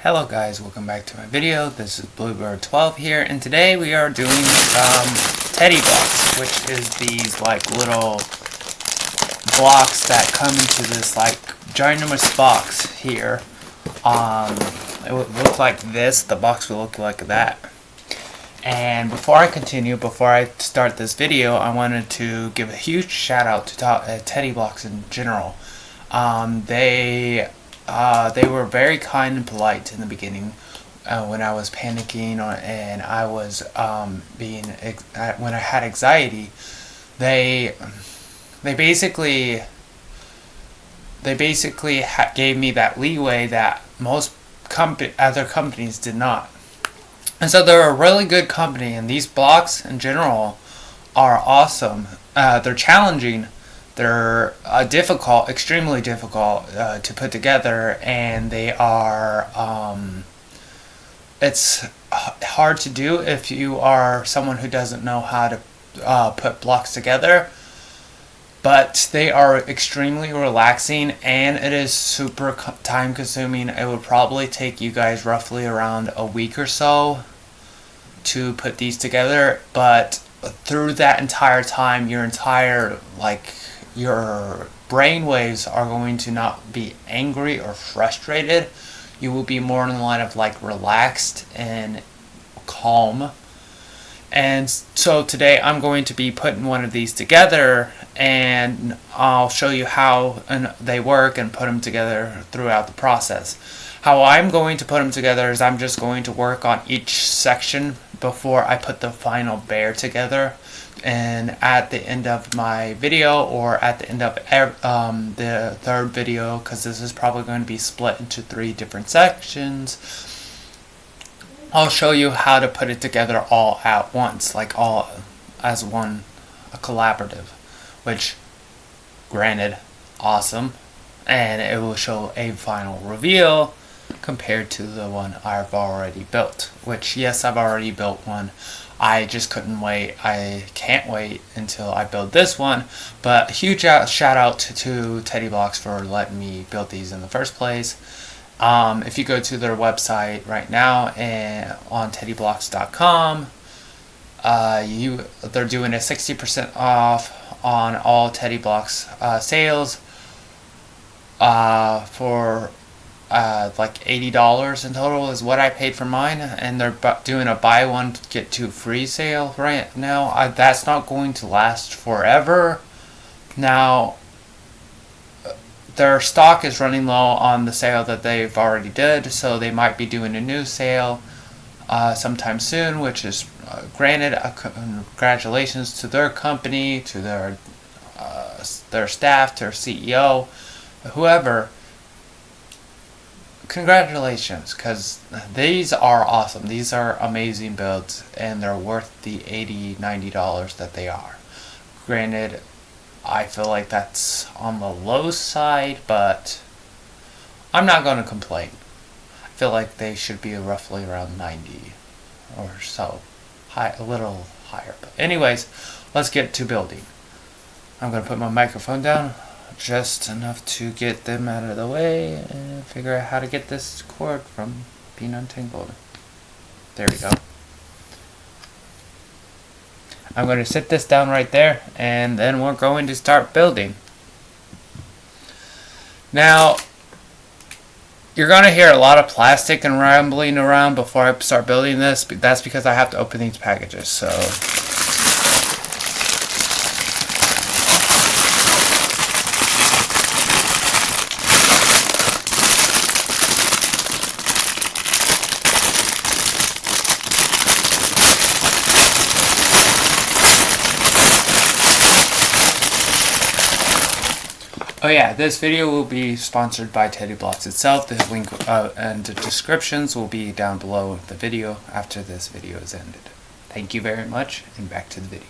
Hello guys, welcome back to my video. This is Bluebird12 here, and today we are doing teddy blocks, which is these like little blocks that come into this like ginormous box here. It would look like this. The box will look like that. And before I continue, before I start this video, I wanted to give a huge shout out to Teddy Blocks in general. They were very kind and polite in the beginning when I was panicking and I was when I had anxiety. They basically gave me that leeway that most other companies did not. And so they're a really good company, and these blocks in general are awesome. They're challenging. They're difficult, extremely difficult to put together, and they are, it's hard to do if you are someone who doesn't know how to put blocks together. But they are extremely relaxing, and it is super time consuming. It would probably take you guys roughly around a week or so to put these together, but through that entire time, your brain waves are going to not be angry or frustrated. You will be more in the line of like relaxed and calm. And so today I'm going to be putting one of these together, and I'll show you how they work and put them together throughout the process. How I'm going to put them together is I'm just going to work on each section before I put the final bear together. And at the end of my video, or at the end of the third video, because this is probably going to be split into 3 different sections, I'll show you how to put it together all at once, like all as one, a collaborative, which, granted, awesome, and it will show a final reveal compared to the one I've already built, which, yes, I've already built one. I just couldn't wait. I can't wait until I build this one. But huge shout out to Teddy Blocks for letting me build these in the first place. If you go to their website right now and on teddyblocks.com, they're doing a 60% off on all Teddy Blocks sales for like $80 in total is what I paid for mine, and they're doing a buy one get two free sale right now. That's not going to last forever. Now their stock is running low on the sale that they've already did, so they might be doing a new sale sometime soon, which is granted, congratulations to their company, to their staff, to their CEO, whoever. Congratulations, because these are awesome. These are amazing builds, and they're worth the $80-$90 that they are. Granted, I feel like that's on the low side, but I'm not going to complain. I feel like they should be roughly around 90 or so, a little higher. But anyways, let's get to building. I'm going to put my microphone down just enough to get them out of the way and figure out how to get this cord from being untangled. There we go. I'm going to sit this down right there, and then we're going to start building. Now, you're going to hear a lot of plastic and rambling around before I start building this. That's because I have to open these packages, so oh yeah, this video will be sponsored by Teddy Blocks itself. The link and the descriptions will be down below the video after this video is ended. Thank you very much, and back to the video.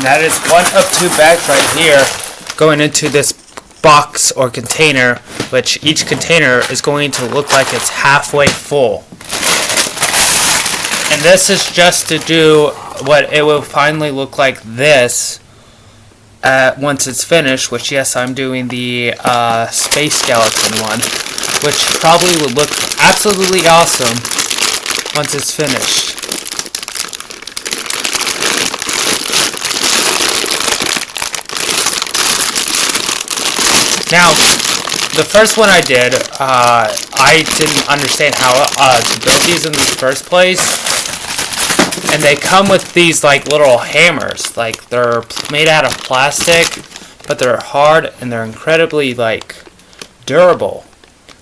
that is one of 2 bags right here going into this box or container, which each container is going to look like it's halfway full. And this is just to do what it will finally look like this once it's finished, which yes, I'm doing the space skeleton one, which probably would look absolutely awesome once it's finished. Now, the first one I did, I didn't understand how to build these in the first place. And they come with these like little hammers. Like, they're made out of plastic, but they're hard and they're incredibly like durable.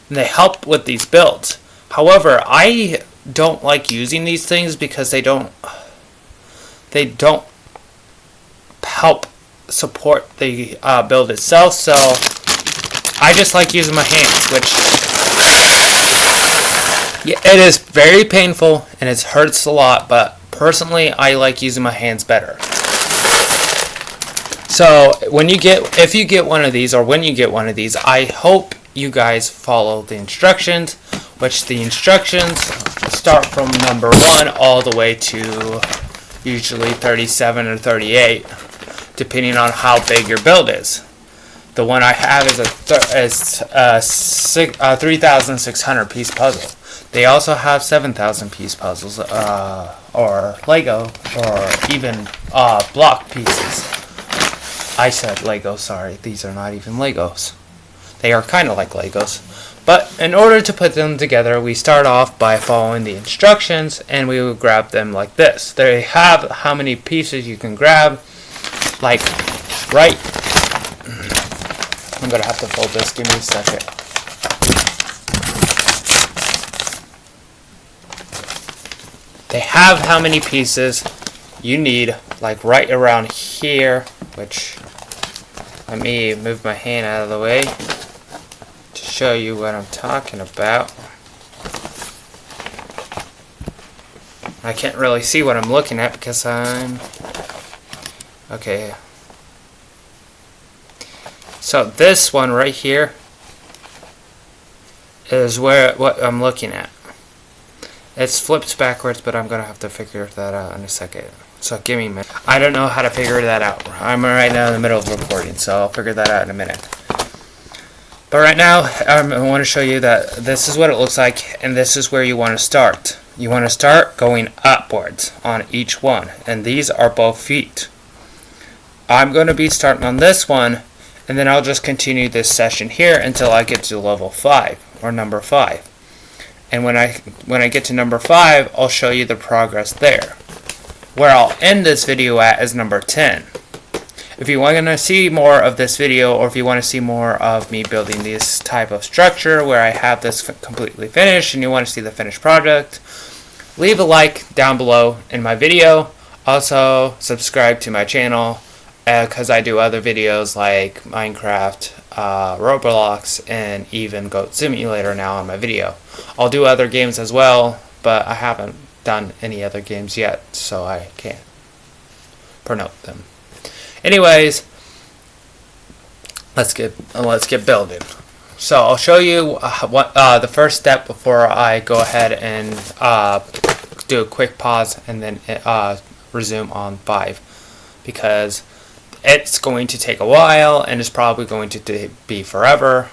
And they help with these builds. However, I don't like using these things because they don't help support the build itself. So I just like using my hands, which it is very painful and it hurts a lot, but personally I like using my hands better. So if you get one of these, or when you get one of these, I hope you guys follow the instructions, which the instructions start from number 1 all the way to usually 37 or 38, depending on how big your build is. The one I have is a 3,600 piece puzzle. They also have 7,000 piece puzzles, or Lego, or even block pieces. I said Lego, sorry. These are not even Legos. They are kind of like Legos. But in order to put them together, we start off by following the instructions, and we will grab them like this. They have how many pieces you can grab, like right. I'm going to have to fold this. Give me a second. They have how many pieces you need, like right around here, which, let me move my hand out of the way to show you what I'm talking about. I can't really see what I'm looking at because okay. So this one right here is what I'm looking at. It's flipped backwards, but I'm going to have to figure that out in a second. So give me a minute. I don't know how to figure that out. I'm right now in the middle of recording, so I'll figure that out in a minute. But right now, I want to show you that this is what it looks like, and this is where you want to start. You want to start going upwards on each one, and these are both feet. I'm going to be starting on this one, and then I'll just continue this session here until I get to level 5, or number 5. And when I get to number 5, I'll show you the progress there. Where I'll end this video at is number 10. If you want to see more of this video, or if you want to see more of me building this type of structure where I have this completely finished and you want to see the finished project, leave a like down below in my video. Also, subscribe to my channel because I do other videos like Minecraft, Roblox, and even Goat Simulator now on my video. I'll do other games as well, but I haven't done any other games yet, so I can't promote them. Anyways, let's get building. So I'll show you what the first step before I go ahead and do a quick pause and then resume on 5, because it's going to take a while and it's probably going to be forever,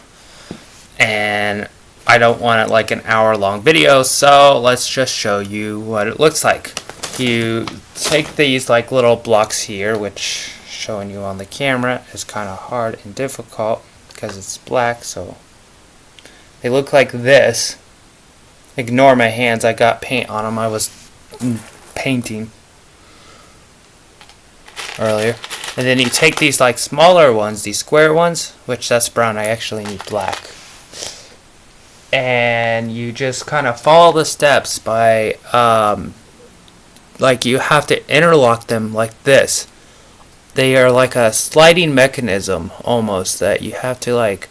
and I don't want it like an hour-long video, so let's just show you what it looks like. You take these like little blocks here, which showing you on the camera is kind of hard and difficult because it's black, so they look like this. Ignore my hands, I got paint on them. I was painting earlier. And then you take these like smaller ones, these square ones, which that's brown, I actually need black. And you just kind of follow the steps by, like you have to interlock them like this. They are like a sliding mechanism almost that you have to like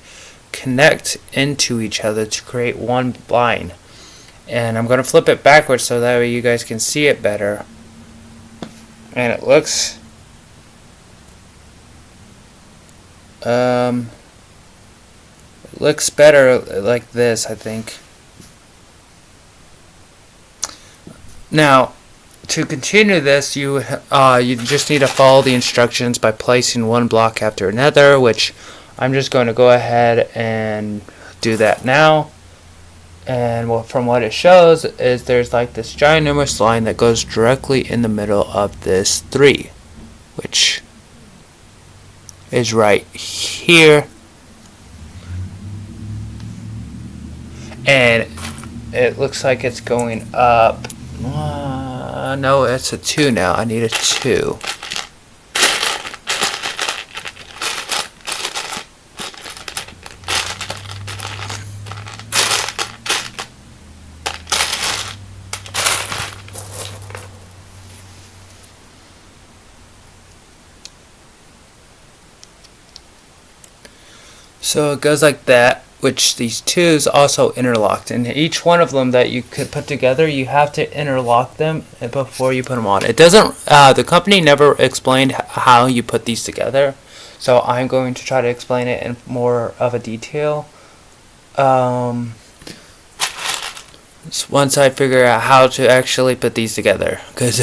connect into each other to create one line. And I'm going to flip it backwards so that way you guys can see it better. And it looks It looks better like this, I think. Now, to continue this, you just need to follow the instructions by placing one block after another, which I'm just going to go ahead and do that now. And from what it shows is there's like this ginormous line that goes directly in the middle of this 3, which is right here. And it looks like it's going up. No, it's a 2 now. I need a 2. So it goes like that, which these 2s also interlocked, and each one of them that you could put together, you have to interlock them before you put them on. It doesn't, the company never explained how you put these together, so I'm going to try to explain it in more of a detail. Once I figure out how to actually put these together, because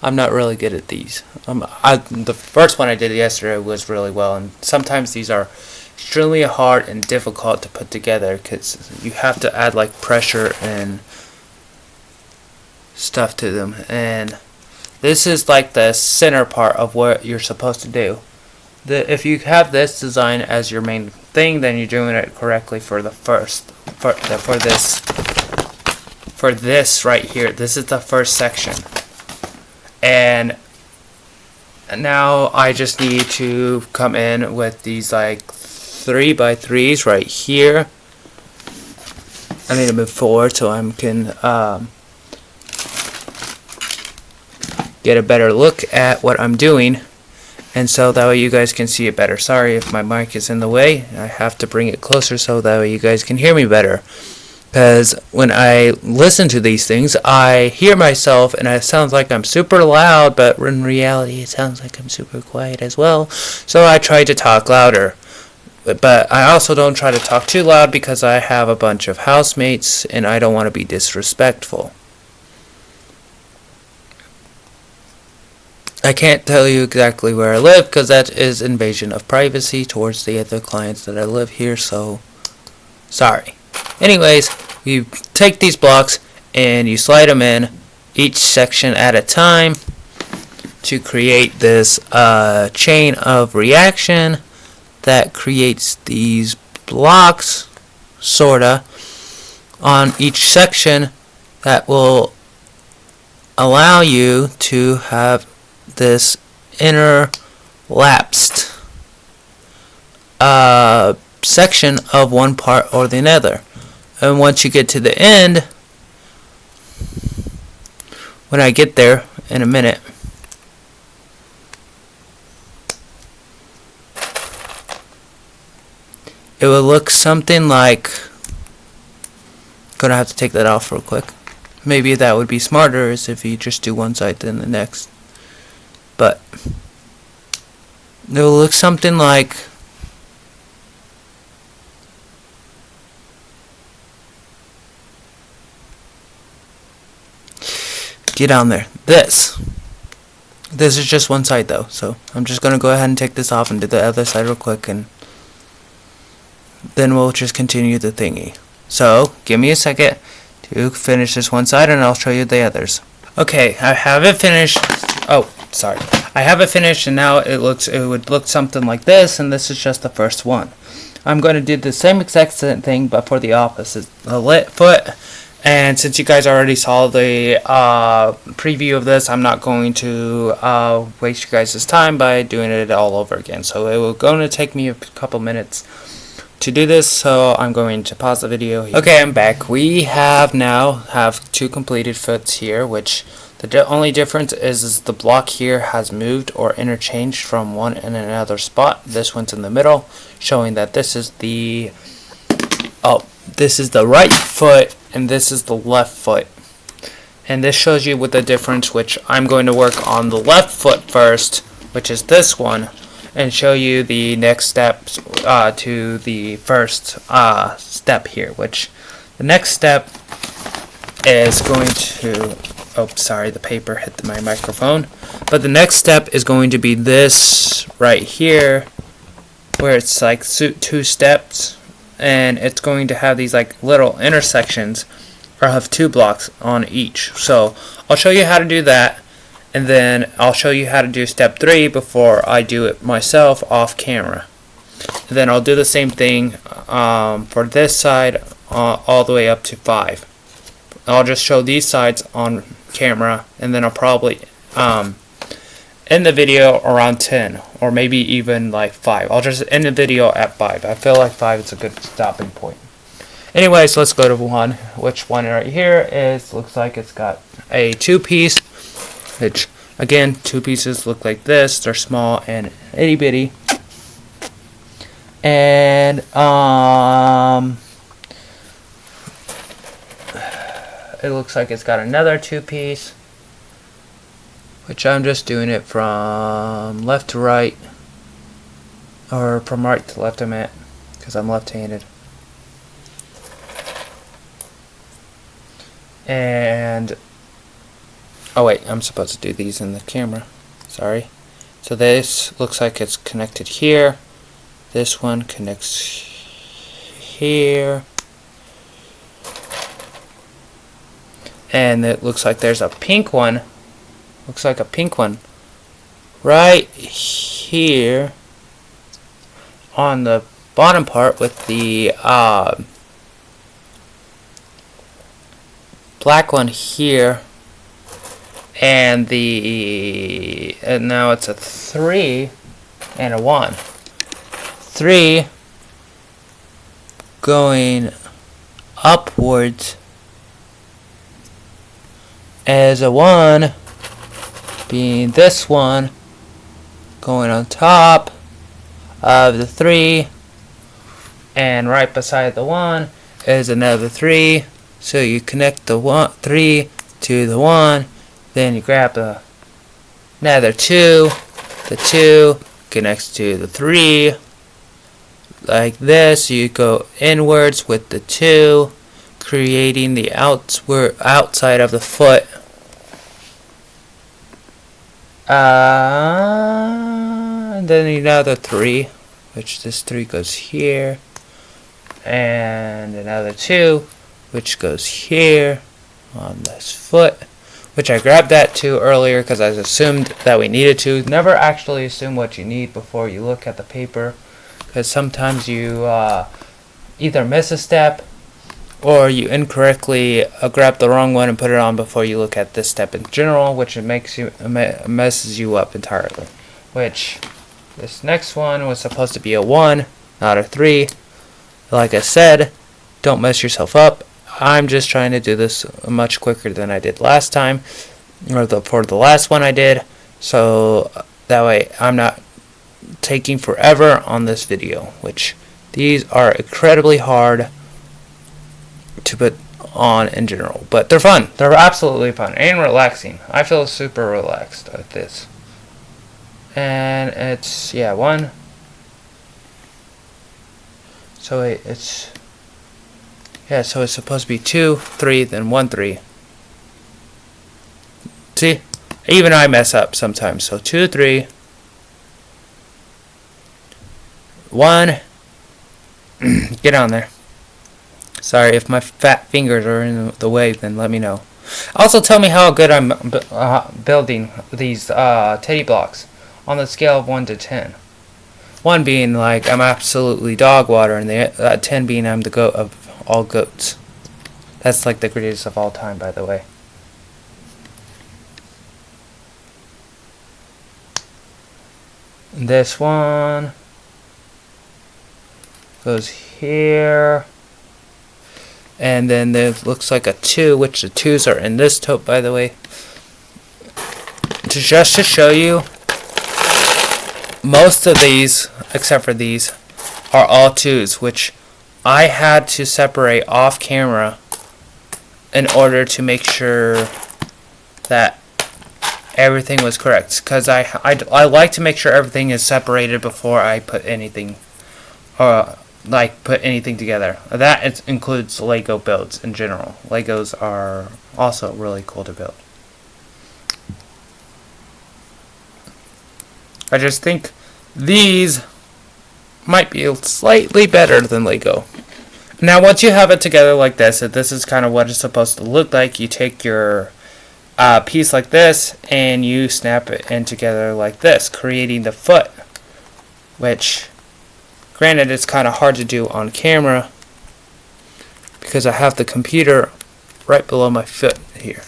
I'm not really good at these. The first one I did yesterday was really well, and sometimes these are extremely hard and difficult to put together because you have to add like pressure and stuff to them. And this is like the center part of what you're supposed to do. If you have this design as your main thing, then you're doing it correctly for the first for this right here. This is the first section, and now I just need to come in with these like 3x3s right here. I need to move forward so I can get a better look at what I'm doing, and so that way you guys can see it better. Sorry if my mic is in the way. I have to bring it closer so that way you guys can hear me better, because when I listen to these things I hear myself and it sounds like I'm super loud, but in reality it sounds like I'm super quiet as well. So I try to talk louder. But I also don't try to talk too loud because I have a bunch of housemates and I don't want to be disrespectful. I can't tell you exactly where I live because that is invasion of privacy towards the other clients that I live here, so sorry. Anyways, you take these blocks and you slide them in each section at a time to create this chain of reaction that creates these blocks, sorta, on each section that will allow you to have this interlapsed section of one part or the other. And once you get to the end, when I get there in a minute, it will look something like, gonna have to take that off real quick. Maybe that would be smarter is if you just do one side then the next. But it will look something like get on there. This is just one side though, so I'm just gonna go ahead and take this off and do the other side real quick, and then we'll just continue the thingy. So give me a second to finish this one side and I'll show you the others. Okay, I have it finished. Oh, sorry. I have it finished, and now it would look something like this, and this is just the first one. I'm going to do the same exact thing but for the opposite foot. And since you guys already saw the preview of this, I'm not going to waste you guys' time by doing it all over again. So it will going to take me a couple minutes to do this, so I'm going to pause the video here. Okay, I'm back. We have two completed foots here, which the only difference is the block here has moved or interchanged from one and another spot. This one's in the middle, showing that this is the right foot and this is the left foot. And this shows you with the difference, which I'm going to work on the left foot first, which is this one. and show you the next steps to the first step here, which the next step is going to, oh sorry, the paper hit my microphone, but the next step is going to be this right here, where it's like 2 steps, and it's going to have these like little intersections, or have 2 blocks on each. So I'll show you how to do that, and then I'll show you how to do step 3 before I do it myself off camera. And then I'll do the same thing for this side all the way up to 5. I'll just show these sides on camera, and then I'll probably end the video around 10, or maybe even like 5. I'll just end the video at 5. I feel like 5 is a good stopping point. Anyways, let's go to 1, which one right here is, looks like it's got a 2-piece, which again, 2 pieces look like this. They're small and itty bitty. And it looks like it's got another 2-piece, which I'm just doing it from left to right, or from right to left, I meant, because I'm left-handed. And oh wait, I'm supposed to do these in the camera, sorry. So this looks like it's connected here. This one connects here. And it looks like there's a pink one. Looks like a pink one right here on the bottom part, with the black one here, and now it's a 3 and a 1. 3 going upwards, as a 1 being this one going on top of the 3, and right beside the 1 is another 3. So you connect the 3 to the 1, then you grab another 2. The 2 connects to the 3 like this. You go inwards with the 2, creating the outside of the foot. And then another 3, which this 3 goes here, and another 2, which goes here on this foot, which I grabbed that 2 earlier because I assumed that we needed to. Never actually assume what you need before you look at the paper, because sometimes you either miss a step, or you incorrectly grab the wrong one and put it on before you look at this step in general, which messes you up entirely. Which this next one was supposed to be a 1, not a 3. Like I said, don't mess yourself up. I'm just trying to do this much quicker than I did last time, or for the last one I did, so that way I'm not taking forever on this video, which these are incredibly hard to put on in general, but they're fun. They're absolutely fun and relaxing. I feel super relaxed with this. And it's, yeah, 1. So it's, yeah, so it's supposed to be 2, 3, then 1, 3. See, even I mess up sometimes. So 2, 3, 1. Get on there. Sorry if my fat fingers are in the way, then let me know. Also tell me how good I'm building these teddy blocks on the scale of 1 to 10. 1 being like I'm absolutely dog water, and the 10 being I'm the goat of all goats. That's like the greatest of all time, by the way. And this one goes here. And then there looks like a 2, which the 2s are in this tote, by the way. Just to show you, most of these, except for these, are all 2s, which I had to separate off camera in order to make sure that everything was correct, because I like to make sure everything is separated before I put anything together. That includes Lego builds in general. Legos are also really cool to build. I just think these might be slightly better than Lego. Now, once you have it together like this is kind of what it's supposed to look like. You take your piece like this and you snap it in together like this, creating the foot, which, granted, it's kind of hard to do on camera because I have the computer right below my foot here.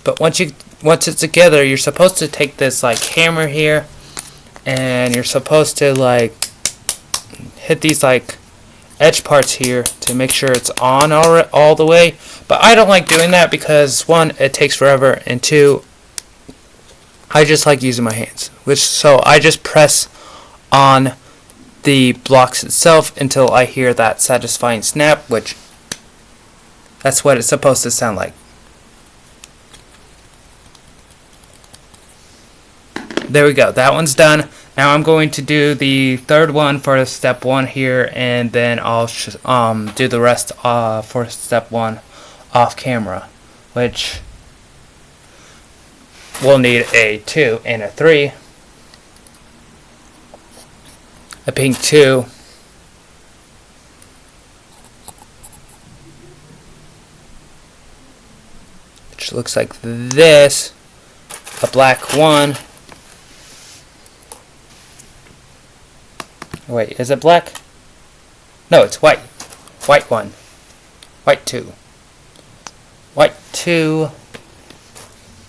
But once it's together, you're supposed to take this like hammer here, and you're supposed to like hit these like edge parts here to make sure it's on all the way. But I don't like doing that because, one, it takes forever, and two, I just like using my hands. So I just press on the blocks itself until I hear that satisfying snap, which that's what it's supposed to sound like. There we go. That one's done. Now I'm going to do the third one for step 1 here, and then I'll do the rest for step 1 off camera, which we'll need a 2 and a 3, a pink 2, which looks like this, a black 1. Wait, is it black? No, it's white. White 1. White 2. White 2.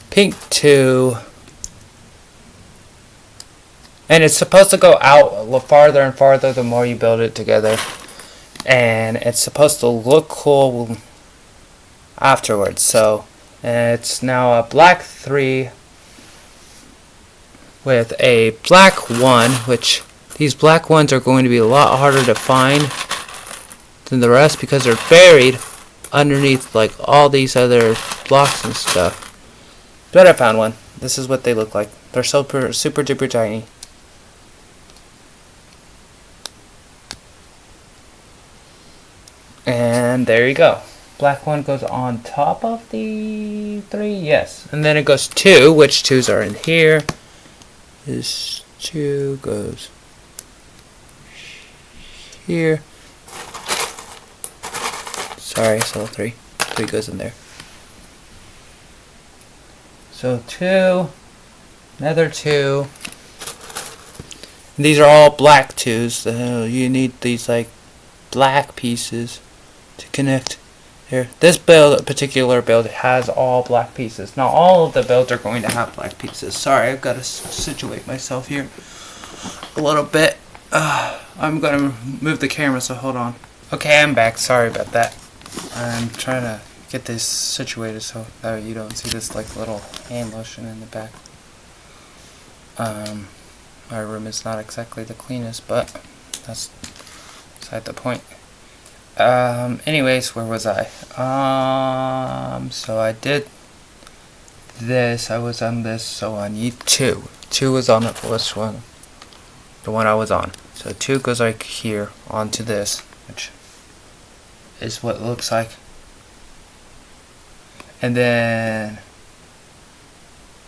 Pink 2. And it's supposed to go out farther and farther the more you build it together. And it's supposed to look cool afterwards. So it's now a black 3 with a black 1, which these black ones are going to be a lot harder to find than the rest because they're buried underneath like all these other blocks and stuff. But I found one. This is what they look like. They're super duper tiny. And there you go. Black 1 goes on top of the 3, yes. And then it goes 2, which 2s are in here. This 2 goes here. Sorry, so 3. 3 goes in there. So 2, another 2. These are all black 2s. So you need these like black pieces to connect here. This particular build has all black pieces. Now all of the builds are going to have black pieces. Sorry, I've got to situate myself here a little bit. I'm gonna move the camera, so hold on. Okay, I'm back. Sorry about that. I'm trying to get this situated so that you don't see this like little hand lotion in the back. My room is not exactly the cleanest, but that's beside the point. Anyways, where was I? So I did this. I was on this, so I need 2. 2 was on which one? The one I was on. So 2 goes like here onto this, which is what it looks like. And then,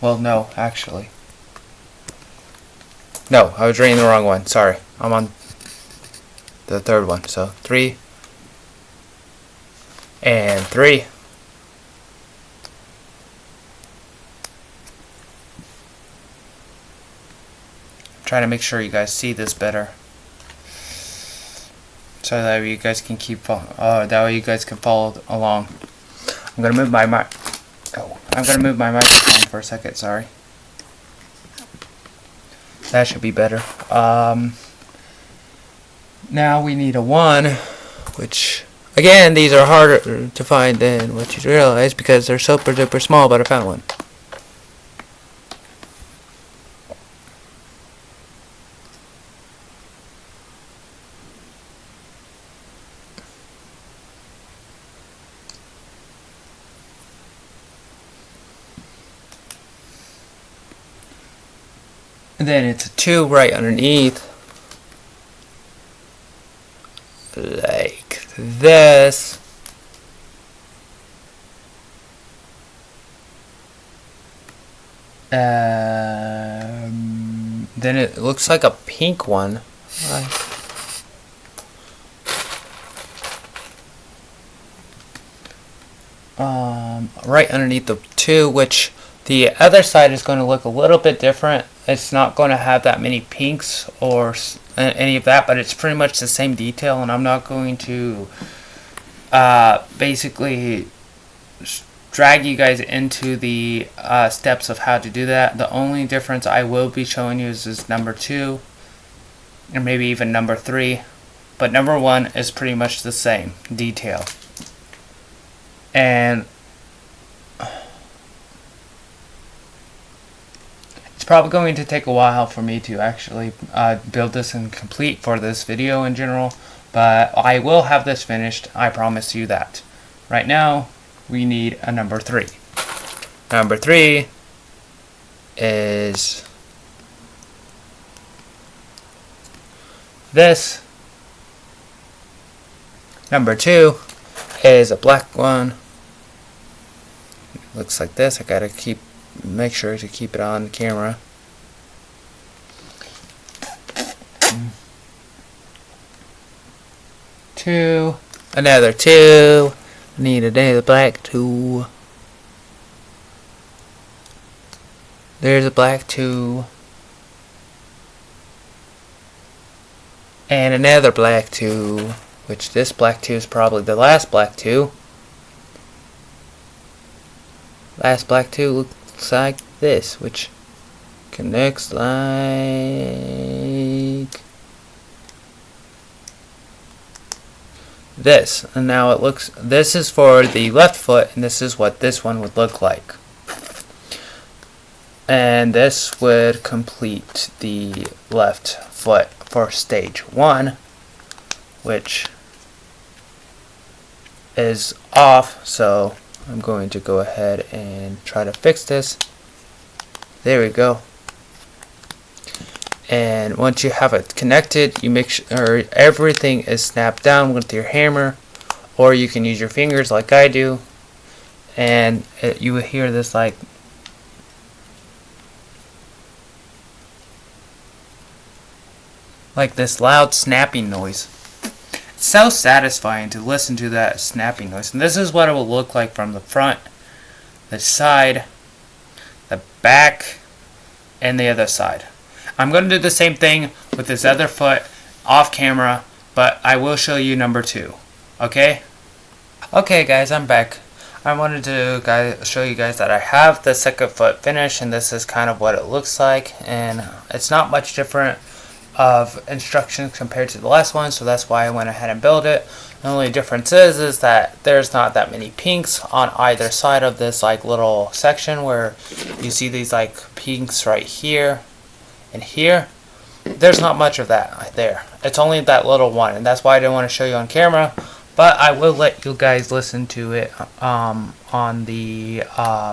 well, no, actually. No, I was reading the wrong one. Sorry. I'm on the third one. So 3 and 3. Trying to make sure you guys see this better, so that you guys can that way you guys can follow along. I'm gonna move my microphone for a second. Sorry. That should be better. Now we need a 1, which again these are harder to find than what you realize because they're super duper small. But I found one. And then it's a 2 right underneath, like this. Then it looks like a pink one. Right underneath the 2, which the other side is going to look a little bit different. It's not going to have that many pinks or any of that, but it's pretty much the same detail, and I'm not going to basically drag you guys into the steps of how to do that. The only difference I will be showing you is number 2, or maybe even number 3, but number 1 is pretty much the same detail. And it's probably going to take a while for me to actually build this and complete for this video in general, but I will have this finished, I promise you that. Right now, we need a number 3. Number 3 is this. Number 2 is a black one. Looks like this. I gotta make sure to keep it on camera. Two, another 2. Need another black 2. There's a black 2. And another black 2, which this black 2 is probably the last black 2. Last black 2 looks like this, which connects like this. And now it looks, this is for the left foot, and this is what this one would look like. And this would complete the left foot for stage 1, which is off, so I'm going to go ahead and try to fix this. There we go. And once you have it connected, you make sure everything is snapped down with your hammer, or you can use your fingers like I do, and you will hear this like this loud snapping noise. It's so satisfying to listen to that snapping noise. And this is what it will look like from the front, the side, the back, and the other side. I'm going to do the same thing with this other foot off camera, but I will show you number 2. Okay? Okay guys, I'm back. I wanted to show you guys that I have the second foot finished, and this is kind of what it looks like. And it's not much different of instructions compared to the last one, so that's why I went ahead and built it. The only difference is that there's not that many pinks on either side of this like little section where you see these like pinks right here and here. There's not much of that there. It's only that little one, and that's why I didn't want to show you on camera, but I will let you guys listen to it on the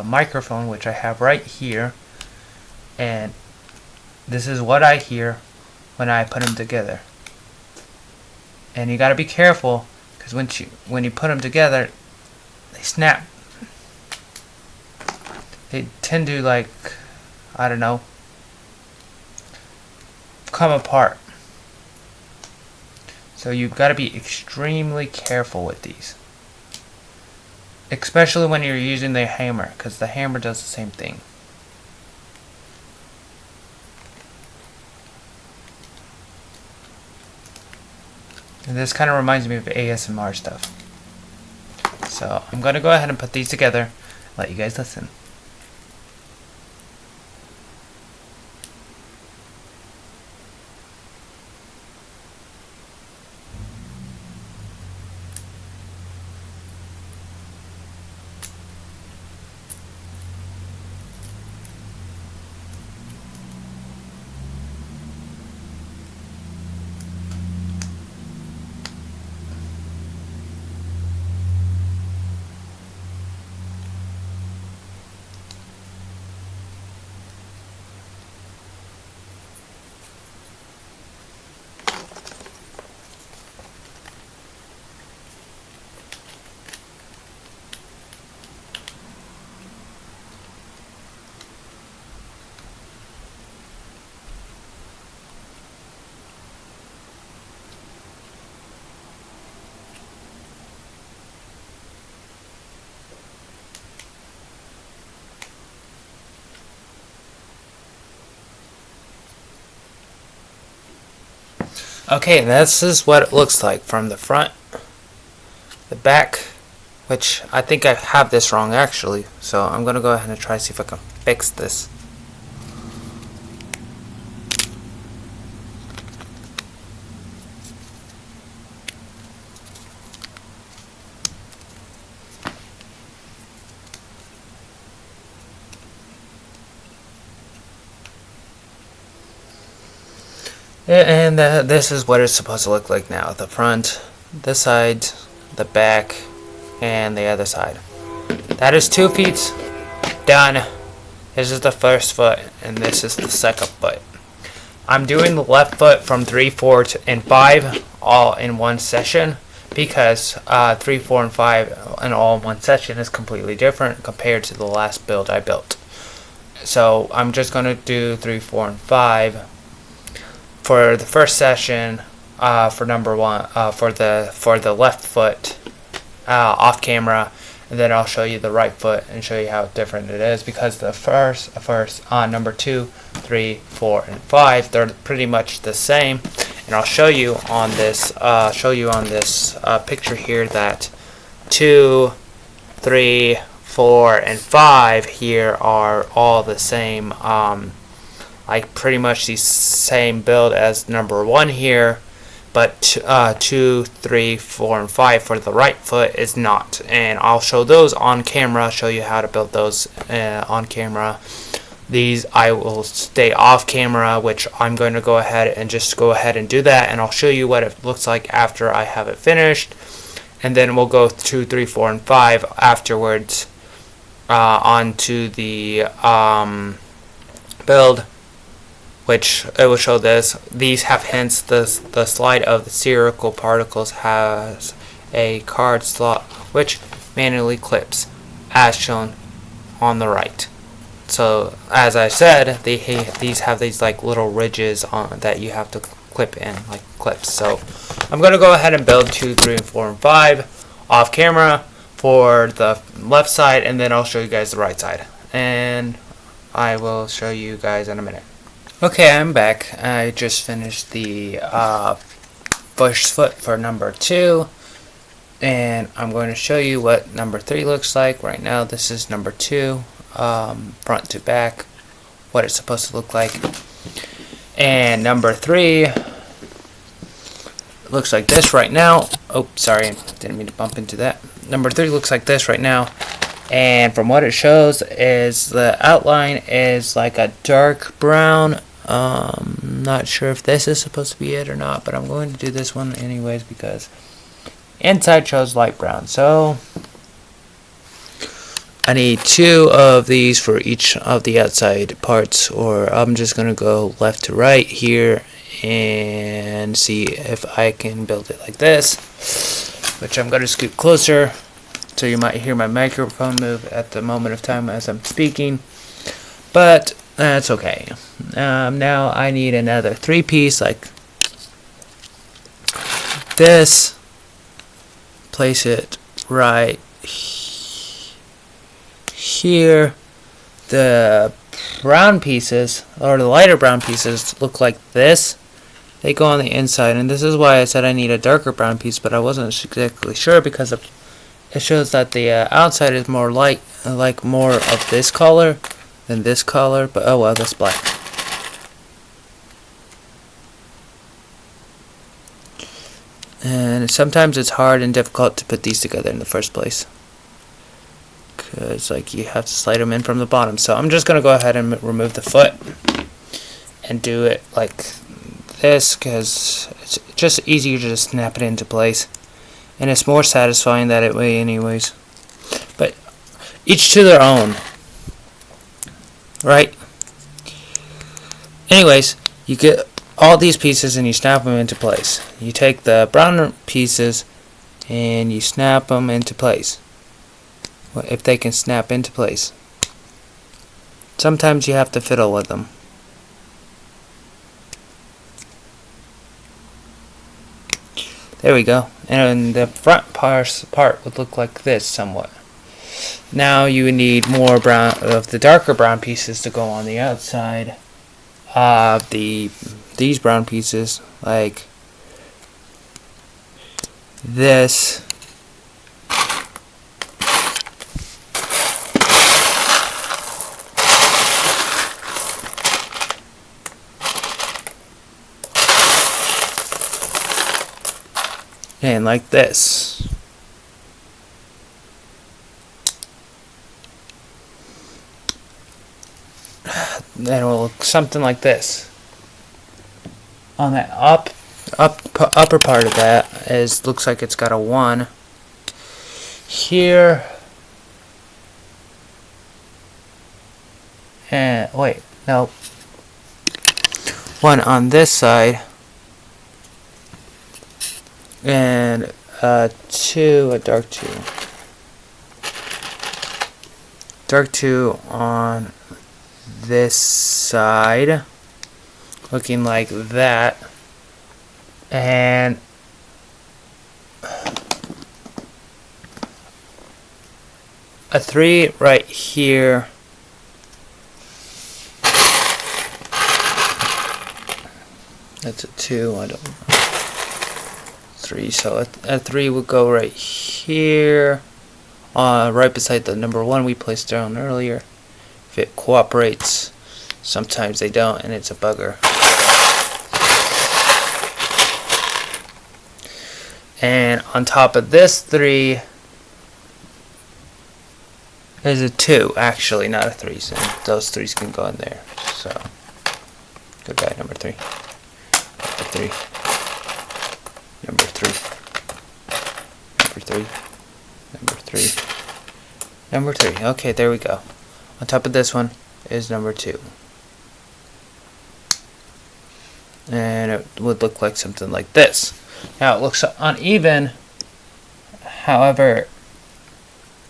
microphone, which I have right here, and this is what I hear when I put them together. And you gotta be careful, because when you put them together, they snap. They tend to, like, I don't know, come apart. So you've got to be extremely careful with these, especially when you're using the hammer, because the hammer does the same thing. And this kind of reminds me of ASMR stuff. So I'm going to go ahead and put these together and let you guys listen. Okay, this is what it looks like from the front, the back, which I think I have this wrong actually, so I'm going to go ahead and try to see if I can fix this. And this is what it's supposed to look like now. The front, this side, the back, and the other side. That is 2 feet done. This is the first foot, and this is the second foot. I'm doing the left foot from 3, 4, and 5 all in one session because 3, 4, and 5 and all in one session is completely different compared to the last build I built. So I'm just going to do 3, 4, and 5 for the first session. For number 1, for the left foot off camera, and then I'll show you the right foot and show you how different it is, because the first number 2, 3, 4, and 5, they're pretty much the same. And I'll show you on this picture here that 2, 3, 4, and 5 here are all the same. Like pretty much the same build as number 1 here, but 2, 3, 4, and 5 for the right foot is not. And I'll show those on camera, show you how to build those on camera. These I will stay off camera, which I'm going to go ahead and do that, and I'll show you what it looks like after I have it finished. And then we'll go 2, 3, 4, and 5 afterwards onto the build, which it will show this. These have hints. The slide of the spherical particles has a card slot which manually clips, as shown on the right. So as I said, these have these like little ridges on that you have to clip in, like clips. So I'm going to go ahead and build 2, 3, and 4, and 5 off camera for the left side, and then I'll show you guys the right side, and I will show you guys in a minute. Okay, I'm back. I just finished the first foot for number 2, and I'm going to show you what number 3 looks like. Right now this is number 2, front to back, what it's supposed to look like. And number 3 looks like this right now. Oh, sorry, didn't mean to bump into that. Number 3 looks like this right now. And from what it shows is the outline is like a dark brown. Not sure if this is supposed to be it or not, but I'm going to do this one anyways because inside shows light brown. So I need 2 of these for each of the outside parts, or I'm just going to go left to right here and see if I can build it like this, which I'm going to scoot closer. So you might hear my microphone move at the moment of time as I'm speaking, but that's okay. Now I need another 3-piece like this. Place it right here. The brown pieces, or the lighter brown pieces, look like this. They go on the inside, and this is why I said I need a darker brown piece, but I wasn't exactly sure because of it shows that the outside is more light, like more of this color than this color, but oh well, that's black. And sometimes it's hard and difficult to put these together in the first place, because like you have to slide them in from the bottom. So I'm just going to go ahead and remove the foot and do it like this, because it's just easier to just snap it into place. And it's more satisfying that way anyways. But each to their own, right? Anyways, you get all these pieces and you snap them into place. You take the brown pieces and you snap them into place. Well, if they can snap into place. Sometimes you have to fiddle with them. There we go. And the front part would look like this somewhat. Now you would need more brown of the darker brown pieces to go on the outside of these brown pieces, like this. And like this. Then it will look something like this. On the upper part of that looks like it's got a 1 here. And wait, no. 1 on this side. And a dark 2. Dark 2 on this side, looking like that. And a 3 right here. That's a 2, I don't know. 3, so a 3 would go right here, right beside the number 1 we placed down earlier. If it cooperates, sometimes they don't, and it's a bugger. And on top of this 3 is a 2, actually, not a 3, so those 3s can go in there. So, good guy, number 3. Number 3. Number 3. Number 3. Number 3. Number 3. Okay, there we go. On top of this one is number 2. And it would look like something like this. Now it looks uneven. However,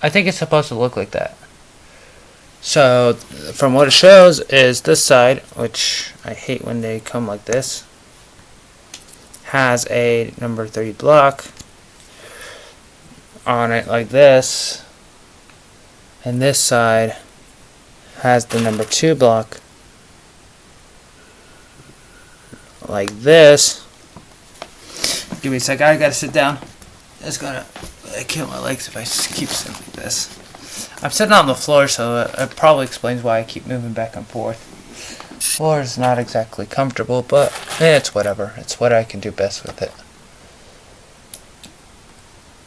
I think it's supposed to look like that. So, from what it shows is this side, which I hate when they come like this, has a number 3 block on it like this, and this side has the number 2 block like this. Give me a sec, I gotta sit down. It's gonna kill my legs if I just keep sitting like this. I'm sitting on the floor, so it probably explains why I keep moving back and forth. Floor is not exactly comfortable, but it's whatever. It's what I can do best with it.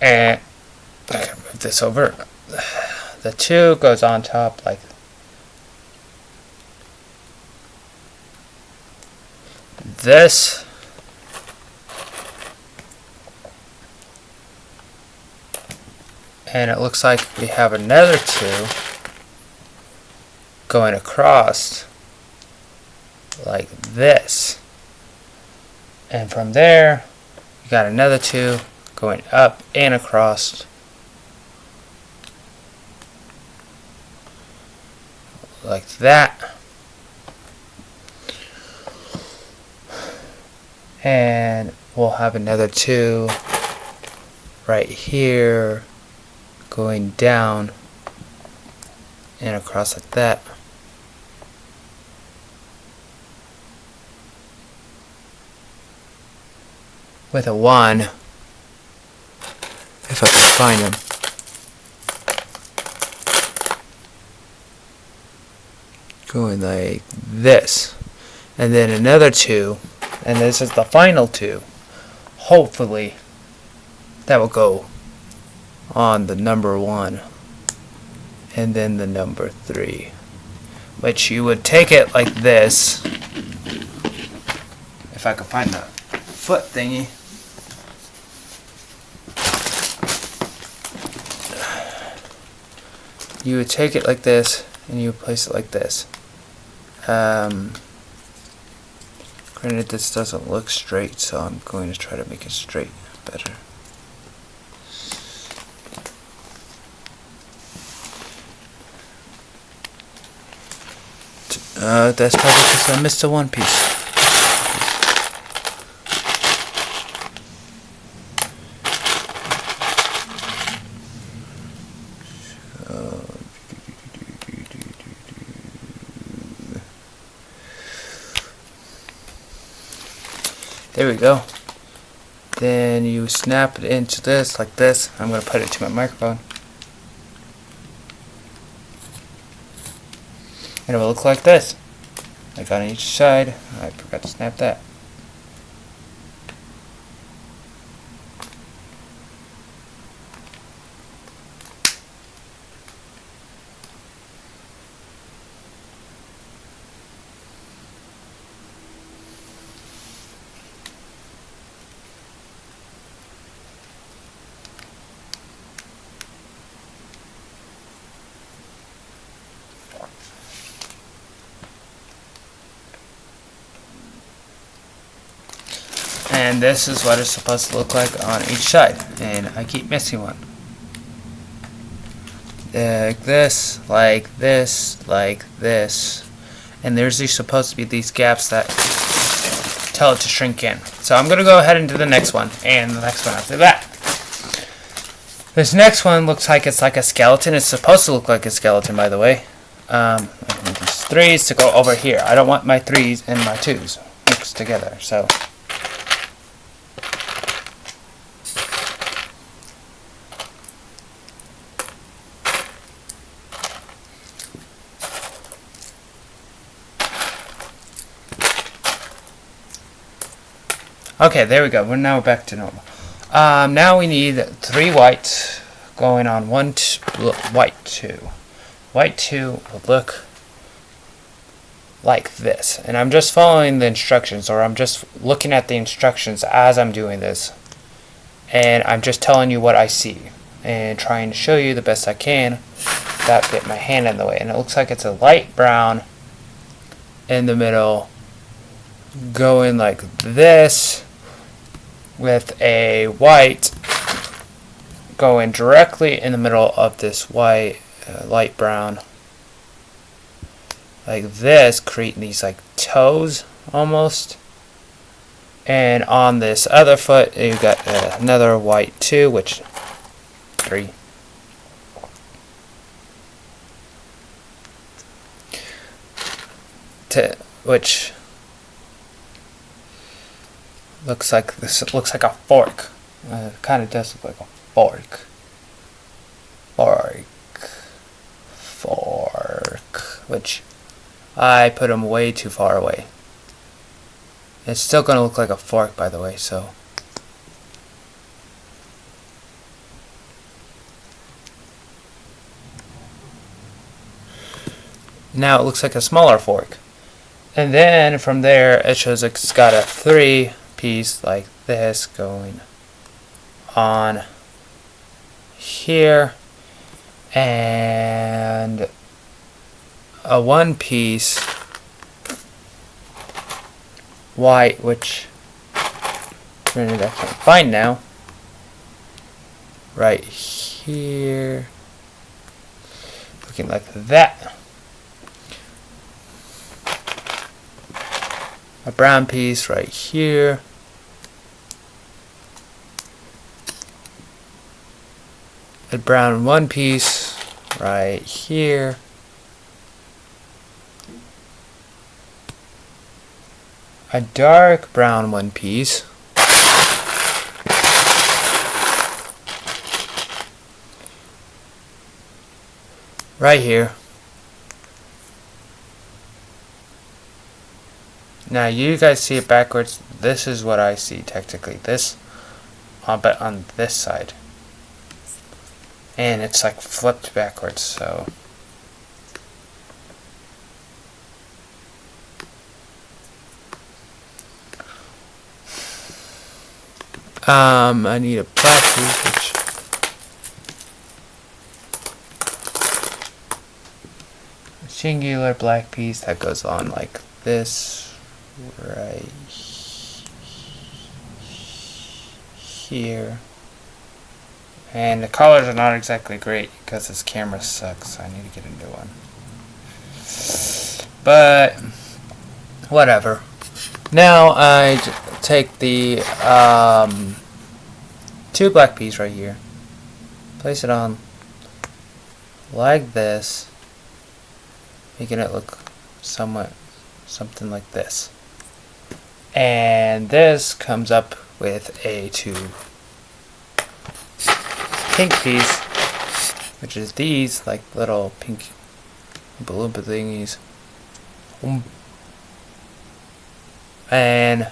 And I gotta move this over. The 2 goes on top like this. And it looks like we have another 2 going across like this. And from there, you got another 2 going up and across like that. And we'll have another 2 right here going down and across like that. With a 1, if I can find them. Going like this. And then another 2, and this is the final 2. Hopefully that will go on the number 1 and then the number 3, which you would take it like this, if I could find the foot thingy. You would take it like this and you would place it like this. Granted, this doesn't look straight, so I'm going to try to make it straight better. That's probably because I missed the 1 piece. There we go. Then you snap it into this like this. I'm going to put it to my microphone. And it will look like this. Like on each side. I forgot to snap that. And this is what it's supposed to look like on each side. And I keep missing one. Like this, like this, like this. And there's supposed to be these gaps that tell it to shrink in. So I'm going to go ahead and do the next one. And the next one after that. This next one looks like it's like a skeleton. It's supposed to look like a skeleton, by the way. I need these 3s to go over here. I don't want my 3s and my 2s mixed together. So okay, there we go. We're now back to normal. Now we need 3 whites going on white 2. White 2 will look like this. And I'm just following the instructions, or I'm just looking at the instructions as I'm doing this. And I'm just telling you what I see and trying to show you the best I can without getting my hand in the way. And it looks like it's a light brown in the middle going like this, with a white going directly in the middle of this white, light brown, like this, creating these like toes almost. And on this other foot, you got another white 2, which 3. Which looks like this. It looks like a fork. It kind of does look like a fork. Fork. Which I put them way too far away. It's still going to look like a fork, by the way. So now it looks like a smaller fork. And then from there, it shows it's got a 3 piece like this going on here, and a 1 piece white, which I can't find now, right here, looking like that. A brown piece right here. A brown 1 piece right here. A dark brown 1 piece. Right here. Now you guys see it backwards. This is what I see technically. This, but on this side. And it's like flipped backwards, so. I need a black piece, which a singular black piece that goes on like this, right here. And the colors are not exactly great because this camera sucks. I need to get a new one. But whatever. Now I take the 2 black peas right here, place it on like this, making it look something like this. And this comes up with a 2 pink piece, which is these like little pink balloon thingies, and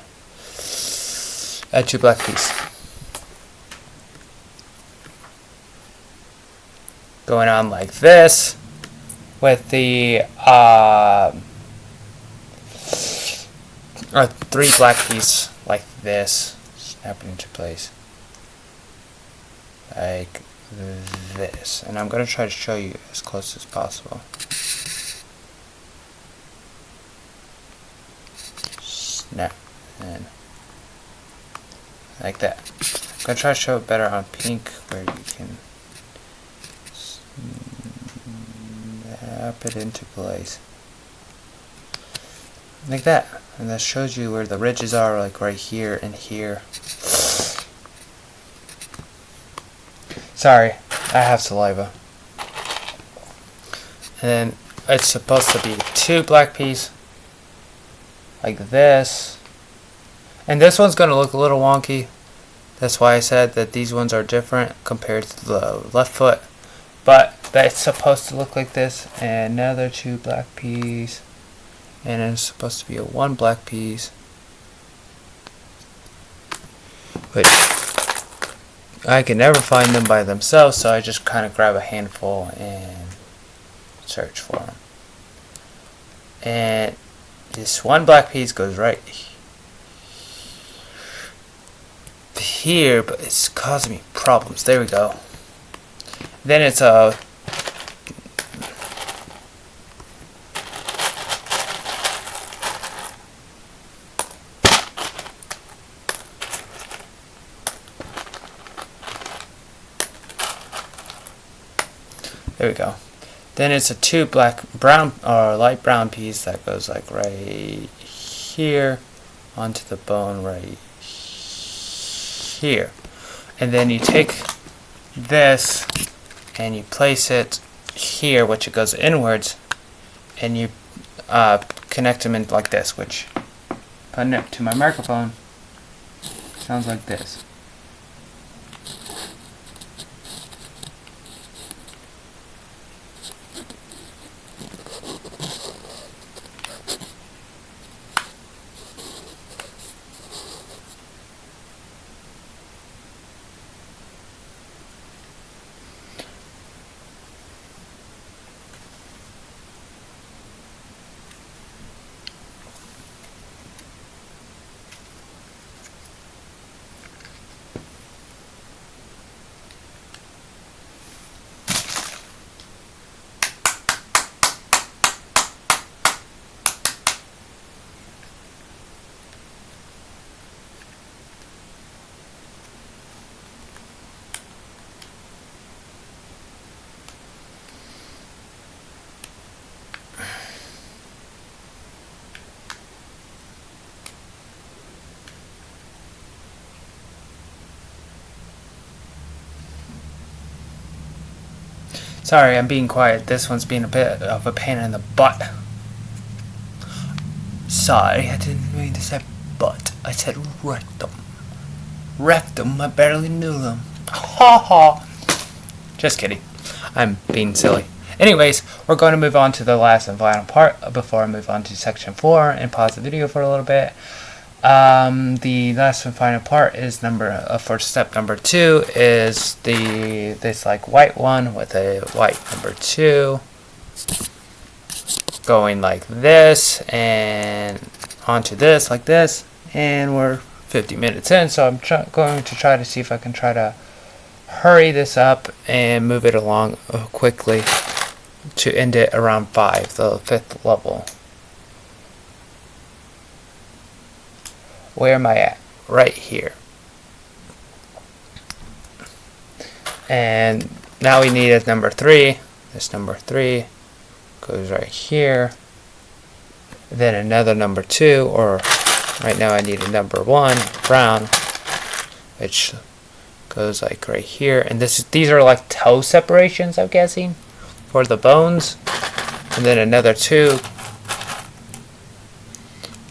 a 2 black piece. Going on like this with the 3 black piece like this, snapping into place like this, and I'm going to try to show you as close as possible. Snap, and like that. I'm going to try to show it better on pink, where you can snap it into place like that, and that shows you where the ridges are, like right here and here. Sorry, I have saliva. And then it's supposed to be 2 black piece like this, and this one's going to look a little wonky. That's why I said that these ones are different compared to the left foot, but it's supposed to look like this, and another 2 black piece, and it's supposed to be a 1 black piece, which I can never find them by themselves, so I just kind of grab a handful and search for them. And this 1 black piece goes right here, but it's causing me problems. There we go. Then it's a there we go. Then it's a 2 brown or light brown piece that goes like right here onto the bone right here. And then you take this and you place it here, which it goes inwards, and you connect them in like this, which, putting it to my microphone, sounds like this. Sorry, I'm being quiet. This one's being a bit of a pain in the butt. Sorry, I didn't mean to say butt. I said rectum. Rectum, I barely knew them. Ha ha. Just kidding. I'm being silly. Anyways, we're going to move on to the last and final part before I move on to section 4 and pause the video for a little bit. The last and final part is for step number 2 is this like white one with a white number 2 going like this and onto this like this, and we're 50 minutes in, so I'm going to try to see if I can try to hurry this up and move it along quickly to end it around 5, the 5th level. Where am I at? Right here. And now we need a number 3. This number 3 goes right here. Then another number 2, or right now I need a number 1, brown, which goes like right here. And these are like toe separations, I'm guessing, for the bones. And then another 2,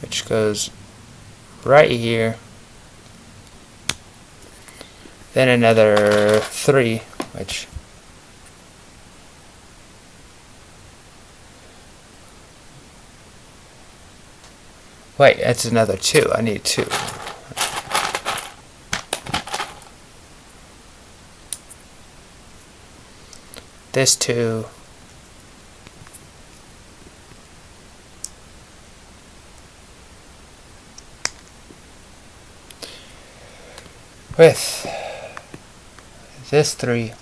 which goes right here, then another 3, which wait, that's another 2. I need 2. This 2. With this 3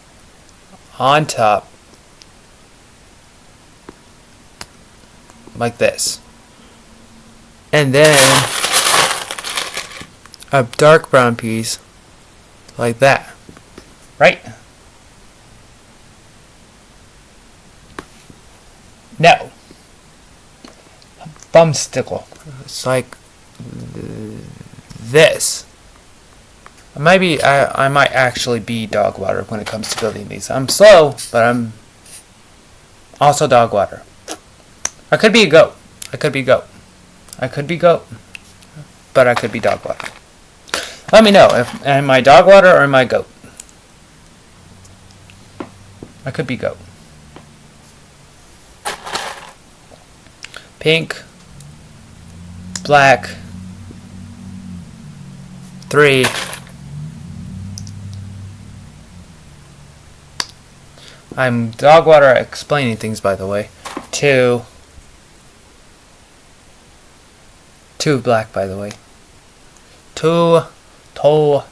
on top, like this. And then a dark brown piece like that. Right? No. Bumstickle. It's like this. Maybe I might actually be dog water when it comes to building these. I'm slow, but I'm also dog water. I could be a goat. I could be goat. I could be goat. But I could be dog water. Let me know. Am I dog water or am I goat? I could be goat. Pink. Black. 3. I'm dog water explaining things, by the way. 2 black, by the way. 2 toe.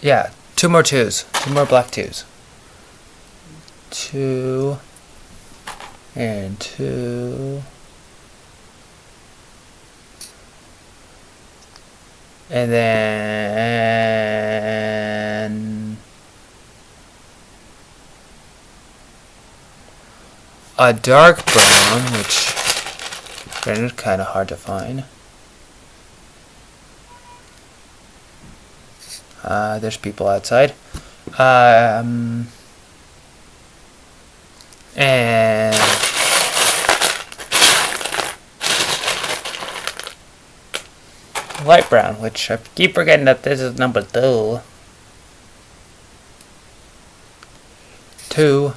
Yeah, 2 more 2s. 2 more black 2s. 2 and 2. And then a dark brown, which is kind of hard to find. There's people outside. And light brown, which I keep forgetting that this is number 2. 2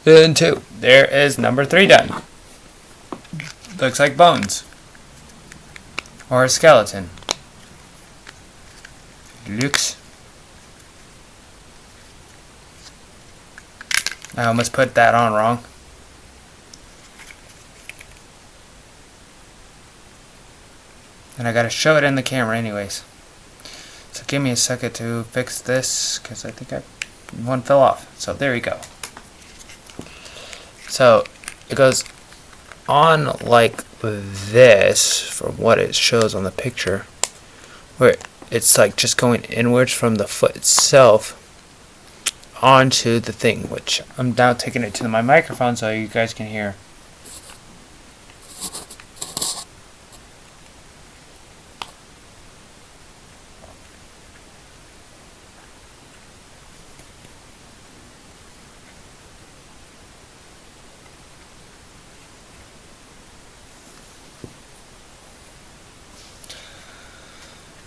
and 2. There is number 3 done. Looks like bones. Or a skeleton. Looks. I almost put that on wrong. And I gotta show it in the camera anyways. So give me a second to fix this, because I think one fell off. So there we go. So it goes on like this, from what it shows on the picture, where it's like just going inwards from the foot itself onto the thing, which I'm now taking it to my microphone so you guys can hear.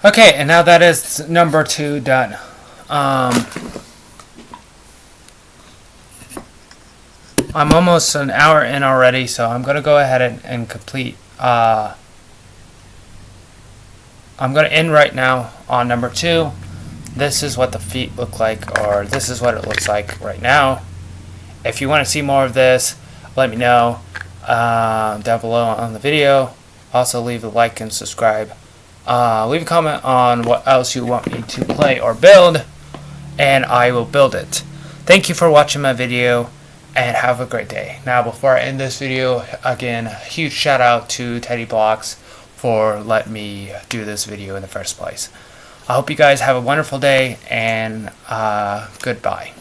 Okay, and now that is number 2 done. I'm almost an hour in already, so I'm going to go ahead and complete. I'm going to end right now on number 2. This is what the feet look like, or this is what it looks like right now. If you want to see more of this, let me know down below on the video. Also, leave a like and subscribe. Leave a comment on what else you want me to play or build, and I will build it. Thank you for watching my video, and have a great day. Now, before I end this video, again, a huge shout out to Teddy Blocks for letting me do this video in the first place. I hope you guys have a wonderful day, and goodbye.